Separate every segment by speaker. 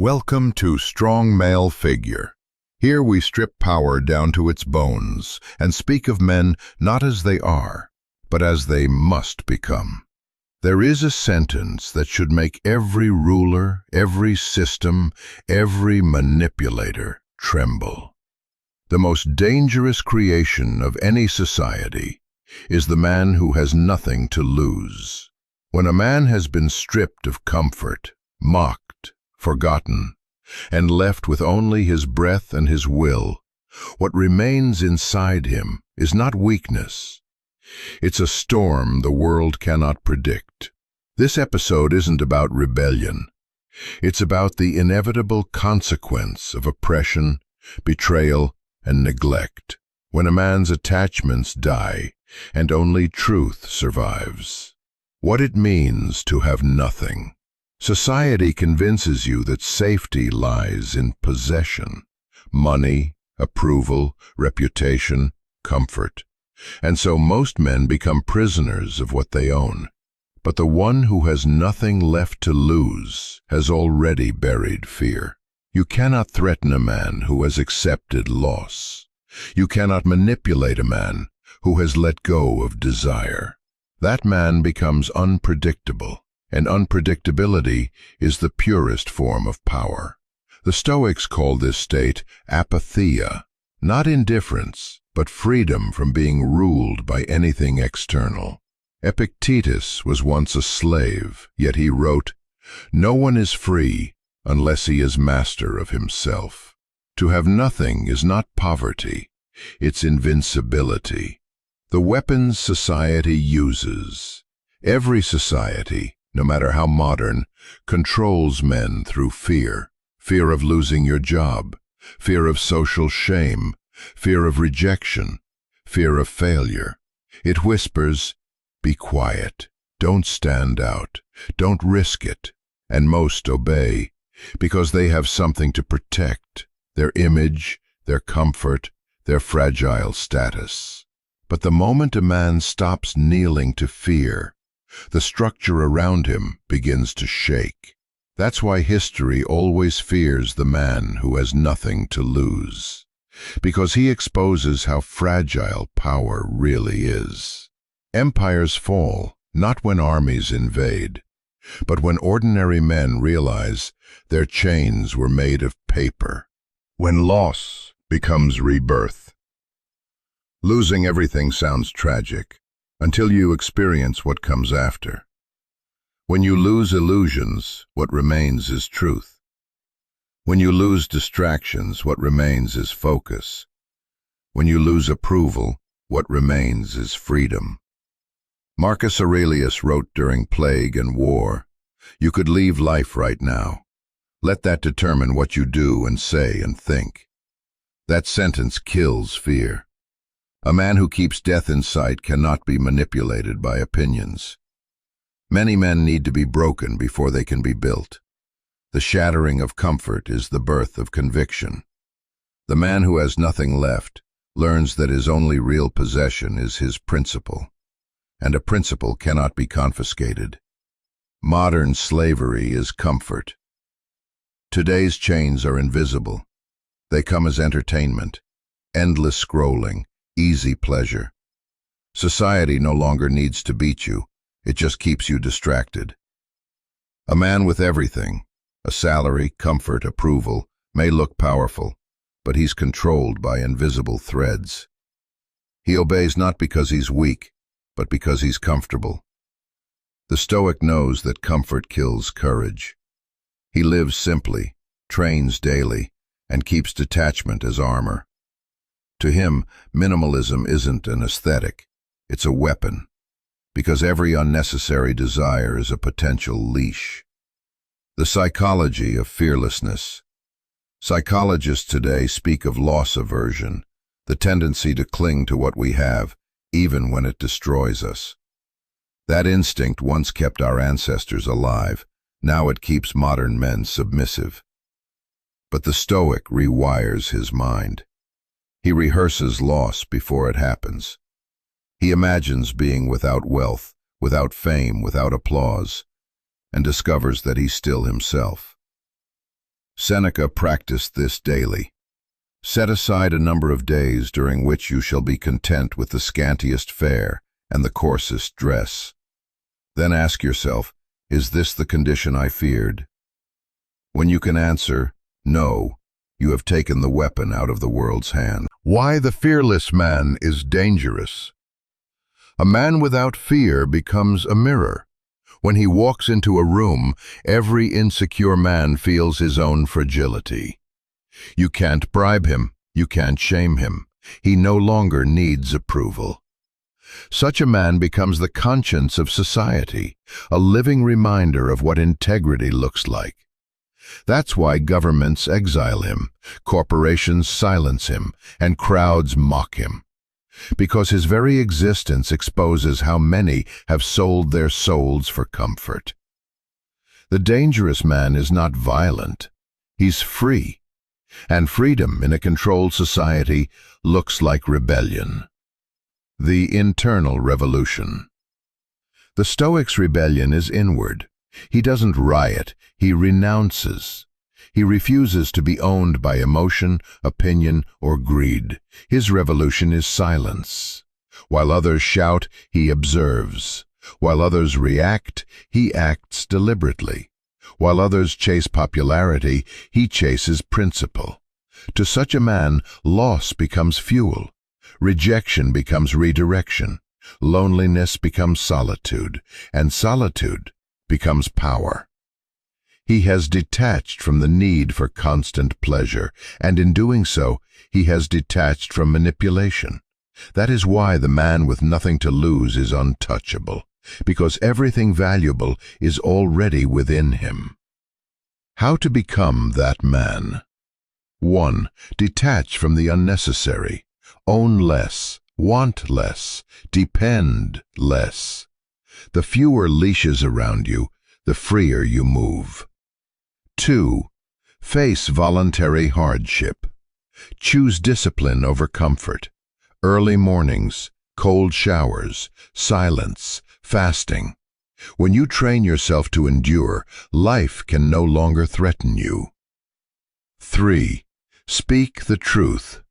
Speaker 1: Welcome to Strong Male Figure. Here we strip power down to its bones and speak of men not as they are, but as they must become. There is a sentence that should make every ruler, every system, every manipulator tremble. The most dangerous creation of any society is the man who has nothing to lose. When a man has been stripped of comfort, mocked, forgotten, and left with only his breath and his will, what remains inside him is not weakness. It's a storm the world cannot predict. This episode isn't about rebellion. It's about the inevitable consequence of oppression, betrayal, and neglect, when a man's attachments die and only truth survives. What it means to have nothing. Society convinces you that safety lies in possession, money, approval, reputation, comfort. And so most men become prisoners of what they own. But the one who has nothing left to lose has already buried fear. You cannot threaten a man who has accepted loss. You cannot manipulate a man who has let go of desire. That man becomes unpredictable. And unpredictability is the purest form of power. The Stoics call this state apatheia, not indifference, but freedom from being ruled by anything external. Epictetus was once a slave, yet he wrote, "No one is free unless he is master of himself." To have nothing is not poverty, it's invincibility. The weapons society uses. Every society, no matter how modern, controls men through fear. Fear of losing your job, fear of social shame, fear of rejection, fear of failure. It whispers, "Be quiet, don't stand out, don't risk it," and most obey, because they have something to protect, their image, their comfort, their fragile status. But the moment a man stops kneeling to fear, the structure around him begins to shake. That's why history always fears the man who has nothing to lose, because he exposes how fragile power really is. Empires fall, not when armies invade, but when ordinary men realize their chains were made of paper, when loss becomes rebirth. Losing everything sounds tragic, until you experience what comes after. When you lose illusions, what remains is truth. When you lose distractions, what remains is focus. When you lose approval, what remains is freedom. Marcus Aurelius wrote during plague and war, "You could leave life right now. Let that determine what you do and say and think." That sentence kills fear. A man who keeps death in sight cannot be manipulated by opinions. Many men need to be broken before they can be built. The shattering of comfort is the birth of conviction. The man who has nothing left learns that his only real possession is his principle, and a principle cannot be confiscated. Modern slavery is comfort. Today's chains are invisible. They come as entertainment, endless scrolling, easy pleasure. Society no longer needs to beat you, it just keeps you distracted. A man with everything, a salary, comfort, approval, may look powerful, but he's controlled by invisible threads. He obeys not because he's weak, but because he's comfortable. The Stoic knows that comfort kills courage. He lives simply, trains daily, and keeps detachment as armor. To him, minimalism isn't an aesthetic, it's a weapon, because every unnecessary desire is a potential leash. The psychology of fearlessness. Psychologists today speak of loss aversion, the tendency to cling to what we have, even when it destroys us. That instinct once kept our ancestors alive, now it keeps modern men submissive. But the Stoic rewires his mind. He rehearses loss before it happens. He imagines being without wealth, without fame, without applause, and discovers that he's still himself. Seneca practiced this daily. Set aside a number of days during which you shall be content with the scantiest fare and the coarsest dress. Then ask yourself, is this the condition I feared? When you can answer, no, you have taken the weapon out of the world's hand. Why the fearless man is dangerous. A man without fear becomes a mirror. When he walks into a room, every insecure man feels his own fragility. You can't bribe him, you can't shame him. He no longer needs approval. Such a man becomes the conscience of society, a living reminder of what integrity looks like. That's why governments exile him, corporations silence him, and crowds mock him. Because his very existence exposes how many have sold their souls for comfort. The dangerous man is not violent, he's free. And freedom in a controlled society looks like rebellion. The internal revolution. The Stoic's rebellion is inward. He doesn't riot, he renounces. He refuses to be owned by emotion, opinion, or greed. His revolution is silence. While others shout, he observes. While others react, he acts deliberately. While others chase popularity, he chases principle. To such a man, loss becomes fuel. Rejection becomes redirection. Loneliness becomes solitude. And solitude becomes power. He has detached from the need for constant pleasure, and in doing so, he has detached from manipulation. That is why the man with nothing to lose is untouchable, because everything valuable is already within him. How to become that man? 1. Detach from the unnecessary. Own less, want less, depend less. The fewer leashes around you, the freer you move. 2. Face voluntary hardship. Choose discipline over comfort. Early mornings, cold showers, silence, fasting. When you train yourself to endure, life can no longer threaten you. 3. Speak the truth,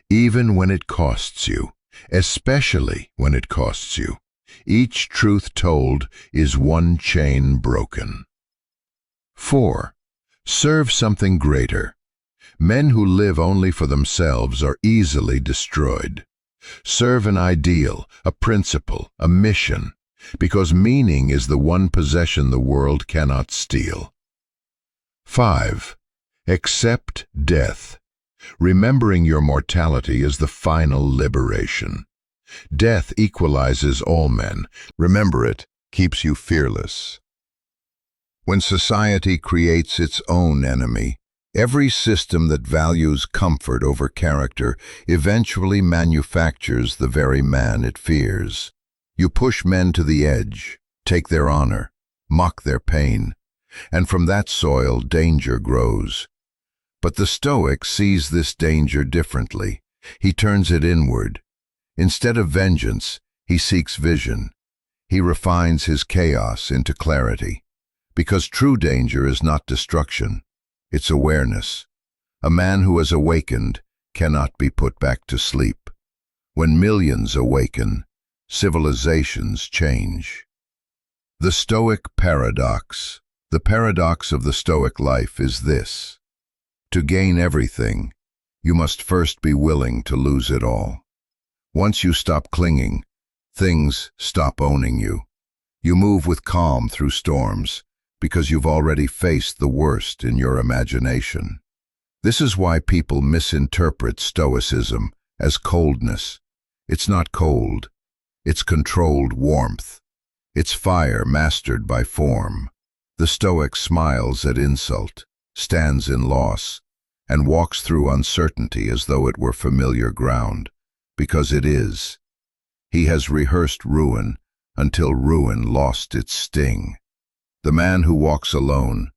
Speaker 1: even when it costs you, especially when it costs you. Each truth told is one chain broken. 4. Serve something greater. Men who live only for themselves are easily destroyed. Serve an ideal, a principle, a mission, because meaning is the one possession the world cannot steal. 5. Accept death. Remembering your mortality is the final liberation. Death equalizes all men. Remember it, keeps you fearless. When society creates its own enemy, every system that values comfort over character eventually manufactures the very man it fears. You push men to the edge, take their honor, mock their pain, and from that soil danger grows. But the Stoic sees this danger differently. He turns it inward. Instead of vengeance, he seeks vision. He refines his chaos into clarity. Because true danger is not destruction, it's awareness. A man who has awakened cannot be put back to sleep. When millions awaken, civilizations change. The Stoic paradox. The paradox of the Stoic life is this: to gain everything, you must first be willing to lose it all. Once you stop clinging, things stop owning you. You move with calm through storms, because you've already faced the worst in your imagination. This is why people misinterpret Stoicism as coldness. It's not cold. It's controlled warmth. It's fire mastered by form. The Stoic smiles at insult, stands in loss, and walks through uncertainty as though it were familiar ground, because it is. He has rehearsed ruin until ruin lost its sting. The man who walks alone.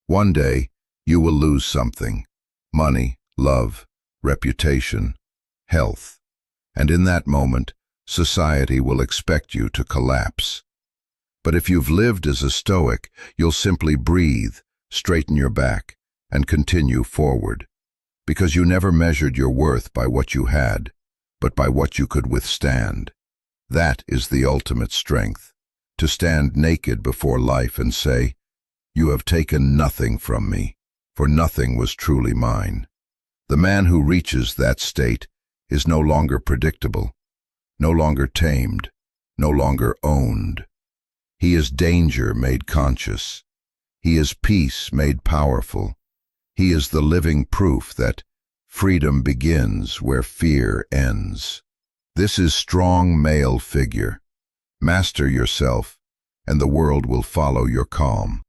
Speaker 1: One day, you will lose something: money, love, reputation, health. And in that moment, society will expect you to collapse. But if you've lived as a Stoic, you'll simply breathe, straighten your back, and continue forward, because you never measured your worth by what you had, but by what you could withstand. That is the ultimate strength, to stand naked before life and say, "You have taken nothing from me, for nothing was truly mine." The man who reaches that state is no longer predictable, no longer tamed, no longer owned. He is danger made conscious. He is peace made powerful. He is the living proof that freedom begins where fear ends. This is strong male figure. Master yourself, and the world will follow your calm.